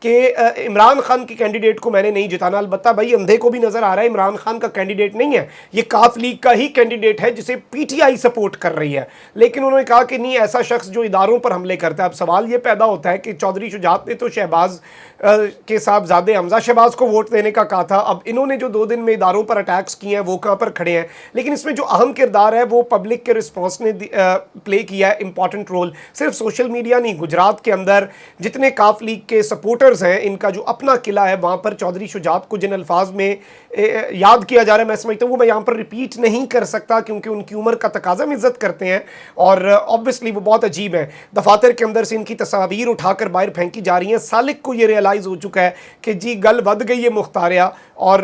کہ عمران خان کی کینڈیڈیٹ کو میں نے نہیں جتانا. البتہ بھائی اندھے کو بھی نظر آ رہا ہے عمران خان کا کینڈیڈیٹ نہیں ہے, یہ کاف لیگ کا ہی کینڈیڈیٹ ہے جسے پی ٹی آئی سپورٹ کر رہی ہے. لیکن انہوں نے کہا کہ نہیں, ایسا شخص جو اداروں پر حملے کرتا ہے. اب سوال یہ پیدا ہوتا ہے کہ چودھری شجاعت نے تو شہباز کے صاحبزادے حمزہ شہباز کو ووٹ دینے کا کہا تھا. اب انہوں نے جو 2 دن میں اداروں پر اٹیکس کیے ہیں وہ کہاں پر کھڑے ہیں. لیکن اس میں جو اہم کردار ہے وہ پبلک کے رسپانس نے پلے کیا ہے امپورٹنٹ رول. صرف سوشل میڈیا نہیں, گجرات کے اندر جتنے کاف لیگ کے سپورٹرز ہیں ان کا جو اپنا قلعہ ہے وہاں پر چودھری شجاعت کو جن الفاظ میں یاد کیا جا رہا ہے, میں سمجھتا ہوں وہ میں یہاں پر ریپیٹ نہیں کر سکتا کیونکہ ان کی عمر کا تقاضا ہم عزت کرتے ہیں اور obviously وہ بہت عجیب ہے. دفاتر کے اندر سے ان کی تصاویر اٹھا کر باہر پھینکی جا رہی ہیں. سالک کو یہ ریئلائز ہو چکا ہے کہ جی گل ود گئی ہے مختاریہ, اور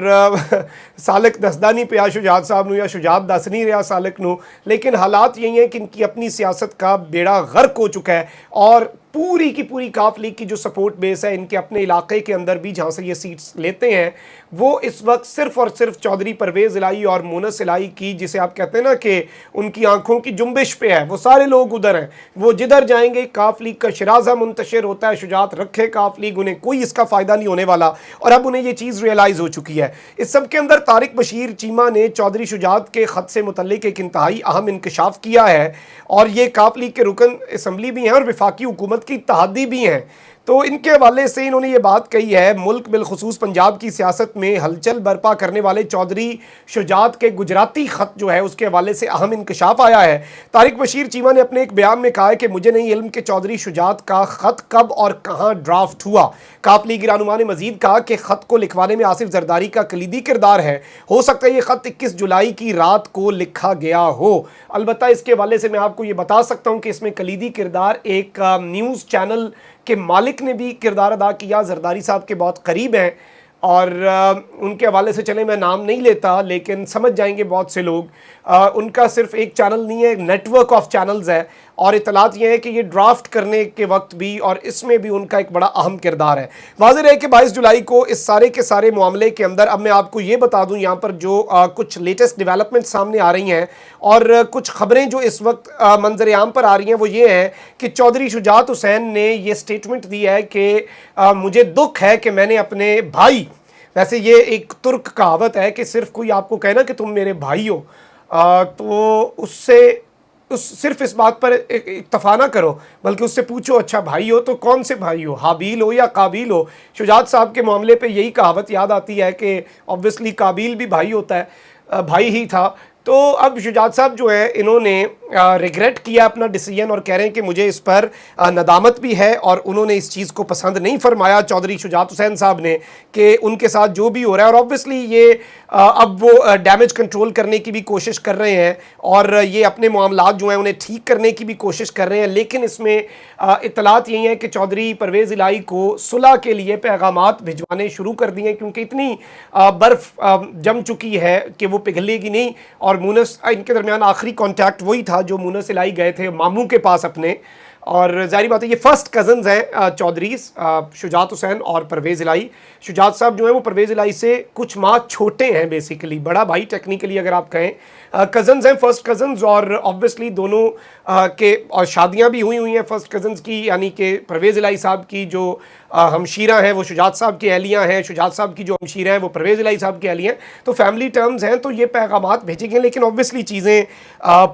سالک دسدا نہیں پیا شجاعت صاحب نو یا شجاعت دس نہیں رہا سالک نو. لیکن حالات یہی ہیں کہ ان کی اپنی سیاست کا بیڑا غرق ہو چکا ہے اور پوری کی پوری کاف لیگ کی جو سپورٹ بیس ہے ان کے اپنے علاقے کے اندر بھی جہاں سے یہ سیٹس لیتے ہیں وہ اس وقت صرف اور صرف چودھری پرویز الہی اور مونس الہی کی, جسے آپ کہتے ہیں نا کہ ان کی آنکھوں کی جنبش پہ ہے. وہ سارے لوگ ادھر ہیں, وہ جدھر جائیں گے کاف لیگ کا شرازہ منتشر ہوتا ہے. شجاعت رکھے کاف لیگ, انہیں کوئی اس کا فائدہ نہیں ہونے والا اور اب انہیں یہ چیز ریئلائز ہو چکی ہے. اس سب کے اندر طارق بشیر چیمہ نے چودھری شجاعت کے خط سے متعلق ایک انتہائی اہم انکشاف کیا ہے اور یہ کاف لیگ کے رکن اسمبلی بھی ہیں اور وفاقی حکومت کی اتحادی بھی ہیں. تو ان کے حوالے سے انہوں نے یہ بات کہی ہے, ملک بالخصوص پنجاب کی سیاست میں ہلچل برپا کرنے والے چودھری شجاعت کے گجراتی خط جو ہے اس کے حوالے سے اہم انکشاف آیا ہے. طارق بشیر چیمہ نے اپنے ایک بیان میں کہا ہے کہ مجھے نہیں علم کہ چودھری شجاعت کا خط کب اور کہاں ڈرافٹ ہوا. کاف لیگ رہنما نے مزید کہا کہ خط کو لکھوانے میں آصف زرداری کا کلیدی کردار ہے. ہو سکتا ہے یہ خط 21 جولائی کی رات کو لکھا گیا ہو. البتہ اس کے حوالے سے میں آپ کو یہ بتا سکتا ہوں کہ اس میں کلیدی کردار ایک نیوز چینل کہ مالک نے بھی کردار ادا کیا. زرداری صاحب کے بہت قریب ہیں اور ان کے حوالے سے چلیں میں نام نہیں لیتا لیکن سمجھ جائیں گے بہت سے لوگ. ان کا صرف ایک چینل نہیں ہے, ایک نیٹ ورک آف چینلز ہے اور اطلاعات یہ ہے کہ یہ ڈرافٹ کرنے کے وقت بھی اور اس میں بھی ان کا ایک بڑا اہم کردار ہے. واضح رہے کہ 22 جولائی کو اس سارے کے سارے معاملے کے اندر اب میں آپ کو یہ بتا دوں یہاں پر جو کچھ لیٹسٹ ڈیولپمنٹ سامنے آ رہی ہیں اور کچھ خبریں جو اس وقت منظر عام پر آ رہی ہیں وہ یہ ہیں کہ چودھری شجاعت حسین نے یہ سٹیٹمنٹ دی ہے کہ مجھے دکھ ہے کہ میں نے اپنے بھائی, ویسے یہ ایک ترک کہاوت ہے کہ صرف کوئی آپ کو کہے نا کہ تم میرے بھائی ہو تو اس سے صرف اس بات پر اکتفا نہ کرو بلکہ اس سے پوچھو اچھا بھائی ہو تو کون سے بھائی ہو, حابیل ہو یا قابیل ہو. شجاعت صاحب کے معاملے پہ یہی کہاوت یاد آتی ہے کہ obviously قابیل بھی بھائی ہوتا ہے, بھائی ہی تھا. تو اب شجاعت صاحب جو ہے انہوں نے ریگریٹ کیا اپنا ڈیسیجن اور کہہ رہے ہیں کہ مجھے اس پر ندامت بھی ہے اور انہوں نے اس چیز کو پسند نہیں فرمایا چودھری شجاعت حسین صاحب نے کہ ان کے ساتھ جو بھی ہو رہا ہے. اور obviously یہ اب وہ ڈیمیج کنٹرول کرنے کی بھی کوشش کر رہے ہیں اور یہ اپنے معاملات جو ہیں انہیں ٹھیک کرنے کی بھی کوشش کر رہے ہیں. لیکن اس میں اطلاعات یہی ہیں کہ چودھری پرویز الہی کو صلح کے لیے پیغامات بھجوانے شروع کر دیے کیونکہ اتنی برف جم چکی ہے کہ وہ پگھلے گی نہیں. اور مونس ان کے درمیان آخری کانٹیکٹ وہی تھا جو مونس الہی گئے تھے ماموں کے پاس اپنے, اور ظاہری بات ہے یہ فرسٹ کزنز ہیں چودھریز شجاعت حسین اور پرویز الہی. شجاعت صاحب جو ہیں وہ پرویز الہی سے کچھ ماہ چھوٹے ہیں, بیسیکلی بڑا بھائی ٹیکنیکلی اگر آپ کہیں, کزنز ہیں فرسٹ کزنز. اور obviously دونوں کے اور شادیاں بھی ہوئی ہیں فرسٹ کزنز کی, یعنی کہ پرویز الہی صاحب کی جو ہمشیرہ ہیں وہ شجاعت صاحب کی اہلیہ ہیں, شجاعت صاحب کی جو ہمشیرہ ہیں وہ پرویز الہی صاحب کی اہلیہ ہیں. تو فیملی ٹرمز ہیں تو یہ پیغامات بھیجے گئے لیکن obviously چیزیں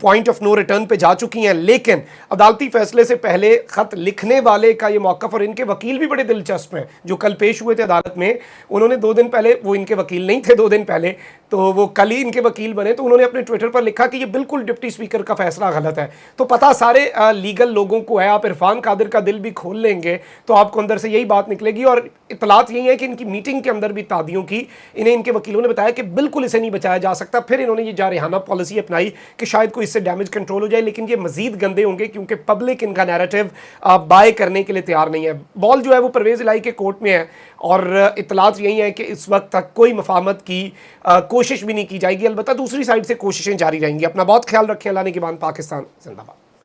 پوائنٹ آف نو ریٹرن پہ جا چکی ہیں. لیکن عدالتی فیصلے سے پہلے خط لکھنے والے کا یہ موقف, اور ان کے وکیل بھی بڑے دلچسپ ہیں جو کل پیش ہوئے تھے عدالت میں. انہوں نے 2 دن پہلے, وہ ان کے وکیل نہیں تھے 2 دن پہلے, تو وہ کل ہی ان کے وکیل بنے, تو انہوں نے اپنے ٹویٹر پر لکھا کہ یہ بالکل ڈپٹی اسپیکر کا فیصلہ غلط ہے. تو پتہ سارے لیگل لوگوں کو ہے, آپ عرفان قادر کا دل بھی کھول لیں گے تو آپ کو اندر سے یہی بات نکلے گی. اور اطلاعات یہی ہے کہ ان کی میٹنگ کے اندر بھی تادیوں کی انہیں ان کے وکیلوں نے بتایا کہ بالکل اسے نہیں بچایا جا سکتا. پھر انہوں نے یہ جارحانہ پالیسی اپنائی کہ شاید کوئی اس سے ڈیمیج کنٹرول ہو جائے, لیکن یہ مزید گندے ہوں گے کیونکہ پبلک ان کا نیریٹو بائی کرنے کے لیے تیار نہیں ہے. بال جو ہے وہ پرویز الہی کے کورٹ میں ہے اور اطلاعات یہی ہیں کہ اس وقت تک کوئی مفاہمت کی کوشش بھی نہیں کی جائے گی. البتہ دوسری سائڈ سے کوششیں جاری رہیں گی. اپنا بہت خیال رکھیں. اللہ نے کے بعد پاکستان زندہ باد.